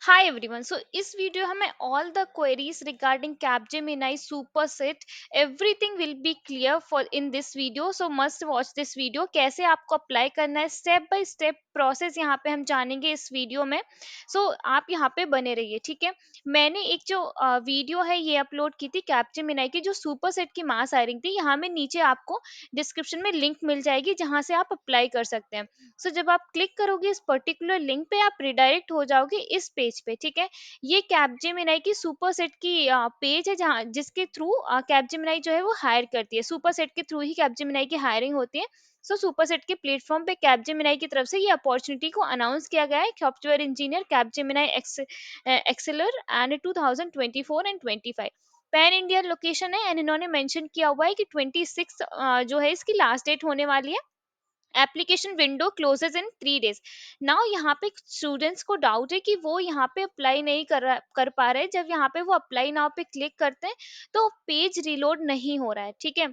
Hi everyone. So इस video हमें all the queries regarding Capgemini Superset everything will be clear for in this video. So must watch this video. कैसे आपको apply करना है step by step process यहाँ पे हम जानेंगे इस वीडियो में. आप यहाँ पे बने रहिए, ठीक है. मैंने एक जो वीडियो है ये अपलोड की थी कैप्जेमिनाई की जो सुपरसेट की मास हायरिंग थी. यहाँ में नीचे आपको डिस्क्रिप्शन में लिंक मिल जाएगी जहाँ से आप अप्लाई कर सकते हैं. जब आप क्लिक करोगे इस पर्टिकुलर लिंक पे आप रिडायरेक्ट हो जाओगे इस पेज पे, ठीक है. ये कैपजेमिनाई की सुपरसेट की पेज है जहाँ जिसके थ्रू कैपजेमिनाई जो है वो हायर करती है. सुपरसेट के थ्रू ही कैपजेमिनाई की हायरिंग होती है. सुपरसेट के प्लेटफॉर्म पे कैपजेमिनाई की तरफ से ये अपॉर्चुनिटी को अनाउंस किया गया है. Software engineer Capgemini Exceller and 2024 and 25 pan India location है. एंड इन्होंने मेंशन किया हुआ है कि 26 जो है इसकी लास्ट डेट होने वाली है. एप्लीकेशन विंडो क्लोजेज इन 3 डेज. नाउ यहाँ पे स्टूडेंट्स को डाउट है कि वो यहाँ पे अप्लाई नहीं कर पा रहे. जब यहाँ पे वो अप्लाई नाउ पे क्लिक करते हैं तो पेज रिलोड नहीं हो रहा है, ठीक है.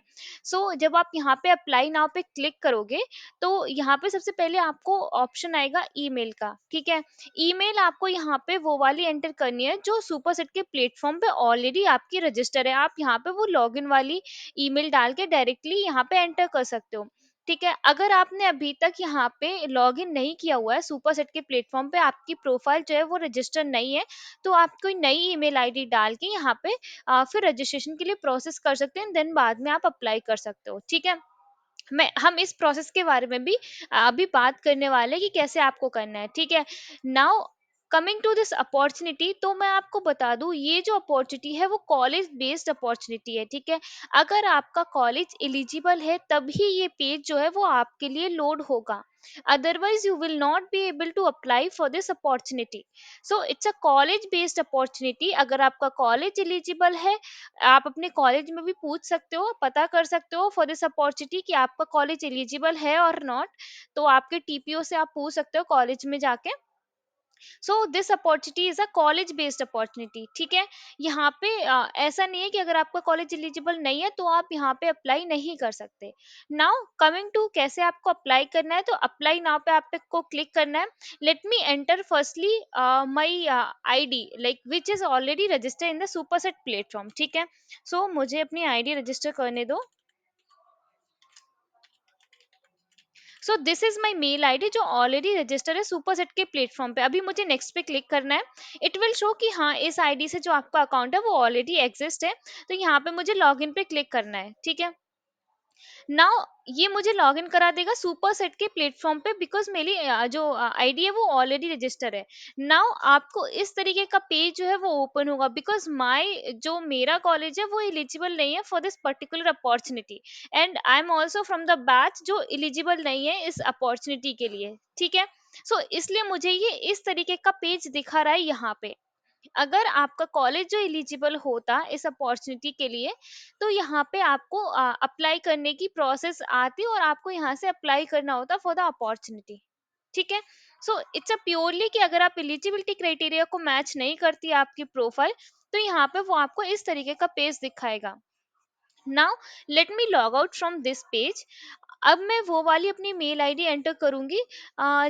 जब आप यहाँ पे अप्लाई नाउ पे क्लिक करोगे तो यहाँ पे सबसे पहले आपको ऑप्शन आएगा ईमेल का, ठीक है. ईमेल आपको यहाँ पे वो वाली एंटर करनी है जो सुपरसेट के प्लेटफॉर्म पे ऑलरेडी आपकी रजिस्टर है. आप यहाँ पे वो लॉगिन वाली ईमेल डाल के डायरेक्टली यहाँ पे एंटर कर सकते हो, ठीक है. अगर आपने अभी तक यहाँ पे लॉगिन नहीं किया हुआ है सुपरसेट के प्लेटफॉर्म पे, आपकी प्रोफाइल जो है वो रजिस्टर नहीं है, तो आप कोई नई ईमेल आईडी डाल के यहाँ पे फिर रजिस्ट्रेशन के लिए प्रोसेस कर सकते हैं. देन बाद में आप अप्लाई कर सकते हो, ठीक है. मैं हम इस प्रोसेस के बारे में भी अभी बात करने वाले हैं कि कैसे आपको करना है, ठीक है. Now coming to this opportunity, तो मैं आपको बता दूं ये जो अपॉर्चुनिटी है वो कॉलेज बेस्ड अपॉर्चुनिटी है, ठीक है. अगर आपका कॉलेज एलिजिबल है तभी ये पेज जो है वो आपके लिए लोड होगा. Otherwise you will not be able to apply for this opportunity. It's a college based opportunity. अगर आपका कॉलेज एलिजिबल है, आप अपने कॉलेज में भी पूछ सकते हो, पता कर सकते हो फॉर दिस अपॉर्चुनिटी कि आपका कॉलेज एलिजिबल है और नॉट. तो आपके टीपीओ से आप पूछ सकते हो कॉलेज में जाके. This opportunity is a college based opportunity, ठीक है. यहाँ पे ऐसा नहीं है कि अगर आपका कॉलेज एलिजिबल नहीं है तो आप यहाँ पे अप्लाई नहीं कर सकते. नाउ कमिंग टू कैसे आपको अप्लाई करना है, तो अप्लाई नाउ पे आपको क्लिक करना है. Let me enter firstly my ID like which is already registered in the Superset platform, ठीक है. मुझे अपनी आईडी रजिस्टर करने दो. This is my mail ID जो ऑलरेडी रजिस्टर है सुपरसेट के प्लेटफॉर्म पे. अभी मुझे नेक्स्ट पे क्लिक करना है. इट विल शो कि हाँ इस आईडी से जो आपका अकाउंट है वो ऑलरेडी एग्जिस्ट है. तो यहाँ पे मुझे लॉगिन पे क्लिक करना है, ठीक है. नाउ ये मुझे लॉगिन करा देगा सुपर सेट के प्लेटफॉर्म पे बिकॉज मेरी जो आईडी है वो ऑलरेडी रजिस्टर है. नाउ आपको इस तरीके का पेज जो है वो ओपन होगा बिकॉज माय जो मेरा कॉलेज है वो एलिजिबल नहीं है for this particular opportunity. And I am also from the batch जो एलिजिबल नहीं है इस अपॉर्चुनिटी के लिए, ठीक है. इसलिए मुझे ये इस तरीके का पेज दिखा रहा है यहाँ पे. अगर आपका कॉलेज जो एलिजिबल होता इस अपॉर्चुनिटी के लिए तो यहाँ पे आपको अप्लाई करने की प्रोसेस आती और आपको यहाँ से अप्लाई करना होता फॉर द अपॉर्चुनिटी, ठीक है. इट्स अ प्योरली कि अगर आप एलिजिबिलिटी क्राइटेरिया को मैच नहीं करती आपकी प्रोफाइल तो यहाँ पे वो आपको इस तरीके का पेज दिखाएगा. Now let me log out from this page. अब मैं वो वाली अपनी मेल आईडी एंटर करूंगी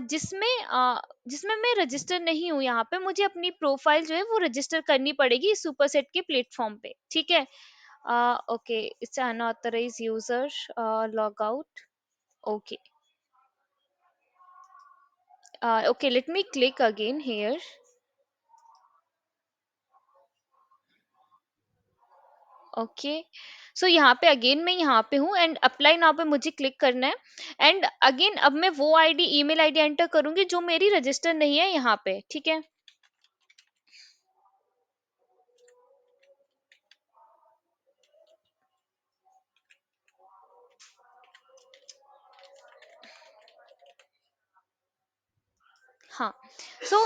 जिसमें मैं रजिस्टर नहीं हूँ. यहाँ पे मुझे अपनी प्रोफाइल जो है वो रजिस्टर करनी पड़ेगी सुपरसेट के प्लेटफॉर्म पे, ठीक है. Okay it's unauthorize user. Log out. Okay. Okay, let me click again here. Okay. यहाँ पे अगेन मैं यहाँ पे हूँ एंड अप्लाई नाउ पे मुझे क्लिक करना है. एंड अगेन अब मैं वो आईडी ईमेल आईडी एंटर करूंगी जो मेरी रजिस्टर नहीं है यहाँ पे, ठीक है. हाँ.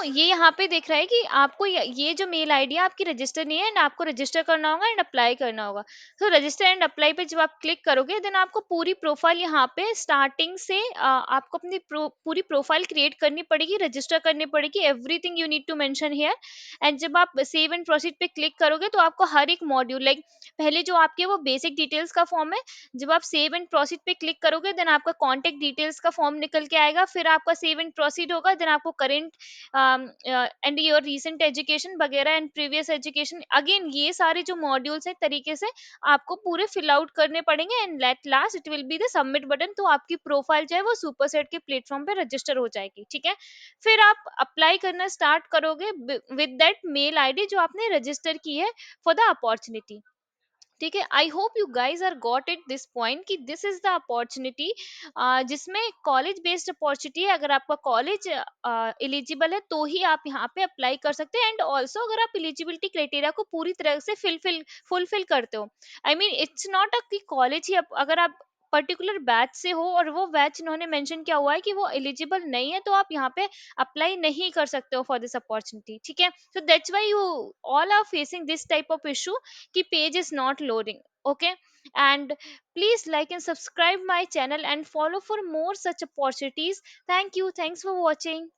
ये यहाँ पे देख रहा है कि आपको ये जो मेल आईडी है आपकी रजिस्टर नहीं है एंड आपको रजिस्टर करना होगा एंड अप्लाई करना होगा. रजिस्टर एंड अप्लाई पे जब आप क्लिक करोगे देन आपको पूरी प्रोफाइल यहाँ पे स्टार्टिंग से आपको अपनी पूरी प्रोफाइल क्रिएट करनी पड़ेगी, रजिस्टर करनी पड़ेगी. Everything you need to mention here. And जब आप सेव एंड प्रोसीड पे क्लिक करोगे तो आपको हर एक मॉड्यूल लाइक पहले जो आपके वो बेसिक डिटेल्स का फॉर्म है. जब आप सेव एंड प्रोसीड पे क्लिक करोगे देन आपका कॉन्टेक्ट डिटेल्स का फॉर्म निकल के आएगा. फिर आपका सेव एंड प्रोसीड होगा देन आपको current and your recent education वगैरह एंड प्रीवियस एजुकेशन, अगेन ये सारे जो मॉड्यूल्स है तरीके से आपको पूरे फिल आउट करने पड़ेंगे, and let last it will be the submit button, तो आपकी प्रोफाइल जो है वो सुपरसेट के प्लेटफॉर्म पे रजिस्टर हो जाएगी, ठीक है। फिर आप अप्लाई करना स्टार्ट करोगे विद दैट मेल आईडी जो आपने रजिस्टर की है फॉर द अपॉर्चुनिटी, ठीक है। I hope you guys are got it this point कि दिस इज द अपॉर्चुनिटी जिसमें कॉलेज बेस्ड अपॉर्चुनिटी है। अगर आपका कॉलेज एलिजिबल है तो ही आप यहाँ पे अप्लाई कर सकते हैं, एंड ऑल्सो अगर आप एलिजिबिलिटी क्राइटेरिया को पूरी तरह से फुलफिल करते हो। I mean it's not a कि कॉलेज ही अगर आप पर्टिकुलर बैच से हो और वो बैच इन्होंने मेंशन किया हुआ है कि वो एलिजिबल नहीं है, तो आप यहाँ पे अप्लाई नहीं कर सकते हो फॉर दिस अपॉर्चुनिटी, ठीक है। So that's why you all are facing this type of issue कि page is not loading, okay। And please like and subscribe my channel and follow for more such opportunities. Thank you, thanks for watching.